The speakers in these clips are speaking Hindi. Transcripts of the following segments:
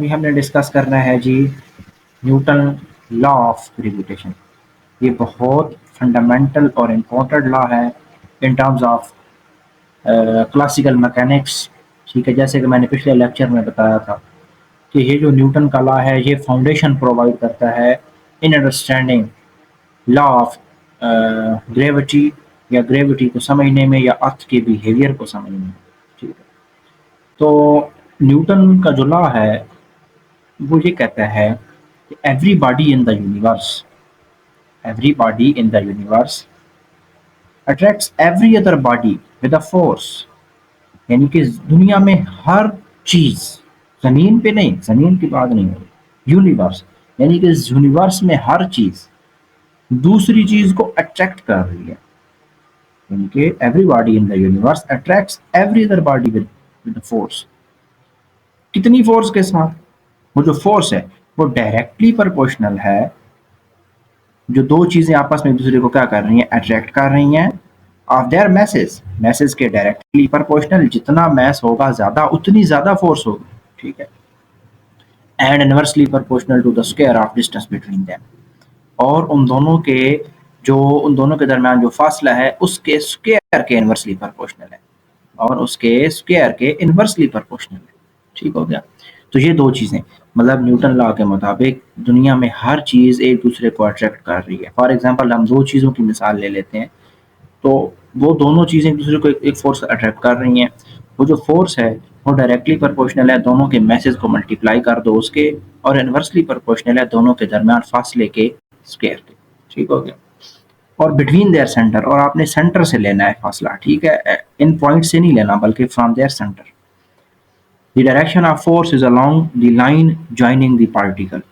अभी हमने डिस्कस करना है जी न्यूटन लॉ ऑफ ग्रेविटेशन। ये बहुत फंडामेंटल और इम्पोर्टेंट लॉ है in terms of classical mechanics. ठीक है, जैसे कि मैंने पिछले लेक्चर में बताया था कि ये जो न्यूटन का लॉ है ये फाउंडेशन प्रोवाइड करता है in understanding law of gravity या ग्रेविटी को समझने में या अर्थ के बिहेवियर को समझने में। ठीक है, तो न्यूटन का जो लॉ है वो ये कहता है कि everybody in the universe attracts every other body with a force। यानी कि दुनिया में हर चीज, जमीन पे नहीं, जमीन की बात नहीं हो रही, यूनिवर्स यानी कि इस यूनिवर्स में हर चीज दूसरी चीज को अट्रैक्ट कर रही है। यानी कि everybody in the universe attracts every other body with force. कितनी फोर्स के साथ? वो जो फोर्स है वो डायरेक्टली प्रोपोर्शनल है। जो दो चीजें आपस में एक दूसरे को क्या कर रही हैं, अट्रैक्ट कर रही हैं, ऑफ देयर मैसेज के डायरेक्टली प्रोपोर्शनल। जितना मैस होगा ज्यादा, उतनी ज्यादा फोर्स होगी। ठीक है, and inversely proportional to the square of distance between them. और उन दोनों के दरमियान जो फासला है उसके स्क्वायर के इनवर्सली प्रोपोर्शनल है, और उसके स्क्वायर के इनवर्सली प्रोपोर्शनल है। ठीक हो गया। तो ये दो चीजें, मतलब न्यूटन लॉ के मुताबिक दुनिया में हर चीज एक दूसरे को अट्रैक्ट कर रही है। फॉर एग्जांपल हम दो चीजों की मिसाल ले लेते हैं, तो वो दोनों चीजें एक दूसरे को एक फोर्स अट्रैक्ट कर रही हैं। वो जो फोर्स है वो डायरेक्टली प्रोपोर्शनल है दोनों के मैसेज को मल्टीप्लाई कर दो उसके, और इनवर्सली प्रोपोर्शनल है दोनों के दरमियान फासले के स्क्वायर के। ठीक हो गया। और बिटवीन देयर सेंटर, और आपने सेंटर से लेना है फासला। ठीक है, इन पॉइंट से नहीं लेना बल्कि from their center. The direction of force is along the line joining the particle.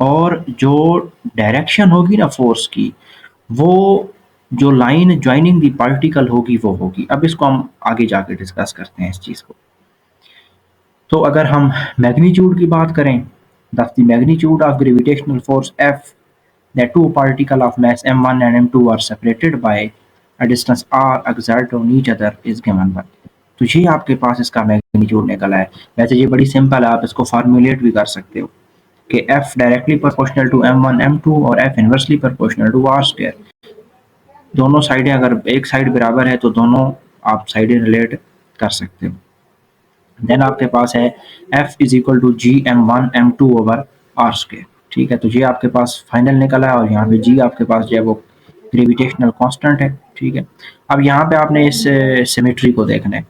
और जो डायरेक्शन होगी ना फोर्स की, वो जो लाइन ज्वाइनिंग दी पार्टिकल होगी वो होगी। अब इसको हम आगे जाके डिस्कस करते हैं इस चीज को। तो अगर हम मैग्नीट्यूड की बात करें, the magnitude of gravitational force F that two particle of mass m1 and m2 are separated by a distance r exert on each other is given by। तो ये आपके पास इसका मैग्नीट्यूड निकला है। वैसे ये बड़ी सिंपल है, आप इसको फार्मूलेट भी कर सकते हो कि F directly proportional to m1 m2 और F inversely proportional to r square. दोनों साइडें, अगर एक साइड बराबर है तो दोनों आप साइडें रिलेट कर सकते हो। देन आपके पास है F is equal to G m1 m2 over r square. ठीक है, तो ये आपके पास फाइनल निकला है, और यहाँ पे जी आपके पास जो है वो ग्रेविटेशनल कांस्टेंट है। ठीक है, अब यहाँ पे आपने इस सिमेट्री को देखना है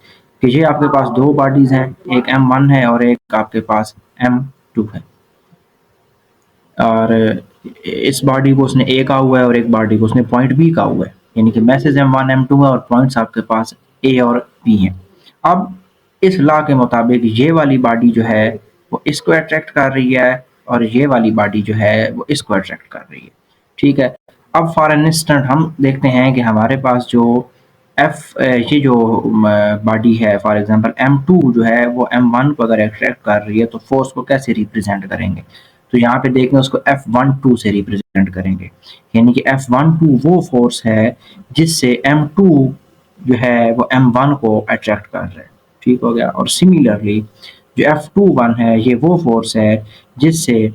कि ये आपके पास दो बॉडीज हैं, एक m1 है और एक आपके पास m2 है। और इस बॉडी को उसने ए का हुआ है और एक बॉडी को उसने पॉइंट बी का हुआ है। यानी कि मैसेज m1 m2 है और पॉइंट्स आपके पास ए और बी हैं। अब इस लॉ के मुताबिक ये वाली बॉडी जो है वो इसको अट्रैक्ट कर रही है, और ये वाली बॉडी जो है वो इसको अट्रैक्ट कर रही है। ठीक है, अब फॉर एन इंस्टेंट हम देखते हैं कि हमारे पास जो ये जो बॉडी है, फॉर एग्जांपल m2 जो है वो m1 को अगर अट्रैक्ट कर रही है तो फोर्स को कैसे रिप्रेजेंट करेंगे? तो यहाँ पे देखें उसको F12 से रिप्रेजेंट करेंगे। यानी कि F12 वो फोर्स है जिससे m2 जो है वो m1 को अट्रैक्ट कर रहा है। ठीक हो गया। और सिमिलरली जो F21 है ये वो फोर्स है जिससे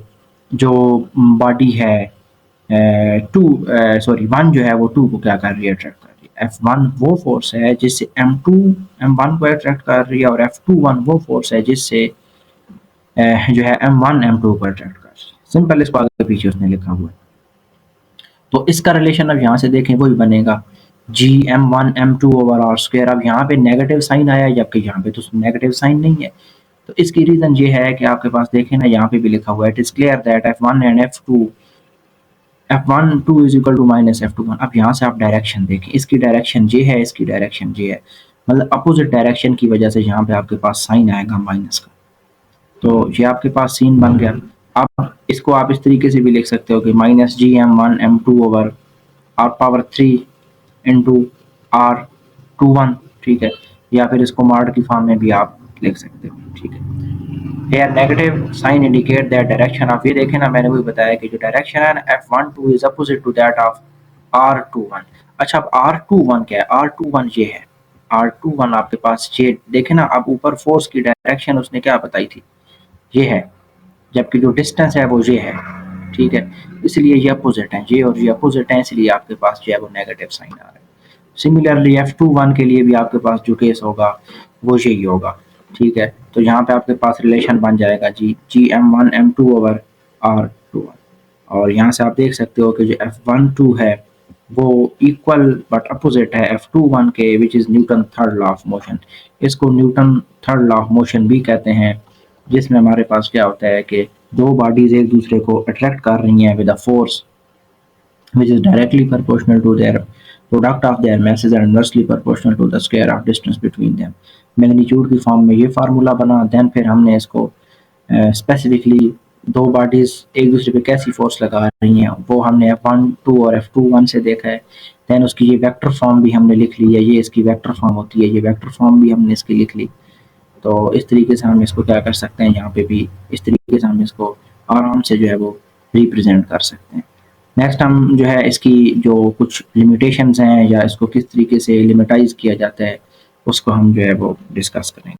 जो बॉडी है वन जो है वो टू को क्या कर रही है, अट्रैक्ट कर रही है। F1 वो फोर्स है जिससे m2 m1 को अट्रैक्ट कर रही है, और F21 वो फोर्स है जिससे जो है m1 m2 को अट्रैक्ट कर रही है। सिंपल, इसको आगे पीछे उसने लिखा हुआ है। तो इसका रिलेशन अब यहाँ से देखें वही बनेगा जी m1 m2 over r square. अब यहाँ पे नेगेटिव साइन आया जबकि यहाँ पे तो नेगेटिव साइन नहीं है। तो इसकी रीजन ये है कि आपके पास देखें ना, यहाँ पे भी लिखा हुआ है it is clear that f1 and f12 is equal to minus f21। अब यहाँ से आप डायरेक्शन देखें, इसकी डायरेक्शन ये है, इसकी डायरेक्शन ये है, मतलब अपोजिट डायरेक्शन की वजह से यहाँ पे आपके पास साइन आएगा माइनस का। तो ये आपके पास सीन बन गया। अब इसको आप इस तरीके से भी लिख सकते हो कि माइनस जी m1 m2 over r power 3 into r21। ठीक है, या फिर इसको मॉड की फॉर्म में भी आप लिख सकते हो। ठीक है, Here negative sign indicate that direction of, ये देखें ना, मैंने वही बताया कि जो डायरेक्शन है ना F12 is opposite to that of R21। अच्छा, अब R21 क्या है? R21 ये है, R21 आपके पास ये देखें ना। अब ऊपर फोर्स की डायरेक्शन उसने क्या बताई थी, ये है। जबकि जो डिस्टेंस है वो ये है, ठीक है। इसलिए ये अपोजिट है, ये और ये अपोजिट है, इसलिए आपके पास जो है वो नेगेटिव साइन आ रहा है। सिमिलरली F21 के लिए भी आपके पास जो केस होगा वो यही होगा, ठीक है। तो यहाँ पे आपके पास रिलेशन बन जाएगा जी GM1 M2 ओवर R21, और यहाँ से आप देख सकते हो कि जो F12 है वो इक्वल बट अपोजिट है F21 के, which is Newton third law of motion. इसको Newton third law of motion भी कहते हैं, जिसमें हमारे पास क्या होता है कि दो बॉडीज एक दूसरे को अट्रैक्ट कर रही हैं with a force which is directly proportional to their product of their masses and inversely proportional to the square of distance between them। Magnitude की फॉर्म में ये फार्मूला बना, देन फिर हमने इसको स्पेसिफिकली दो बॉडीज एक दूसरे पे कैसी फोर्स लगा रही हैं वो हमने F12 और F21 से देखा है। देन उसकी ये वेक्टर फॉर्म भी हमने लिख ली है, ये इसकी वेक्टर फॉर्म होती है, ये वेक्टर फॉर्म भी हमने इसकी लिख ली। तो इस तरीके से हम इसको क्या कर सकते हैं, यहाँ पे भी इस तरीके से हम इसको आराम से जो है वो रिप्रेजेंट कर सकते हैं। नेक्स्ट हम जो है इसकी जो कुछ लिमिटेशंस हैं या इसको किस तरीके से लिमिटाइज किया जाता है उसको हम जो है वो डिस्कस करेंगे।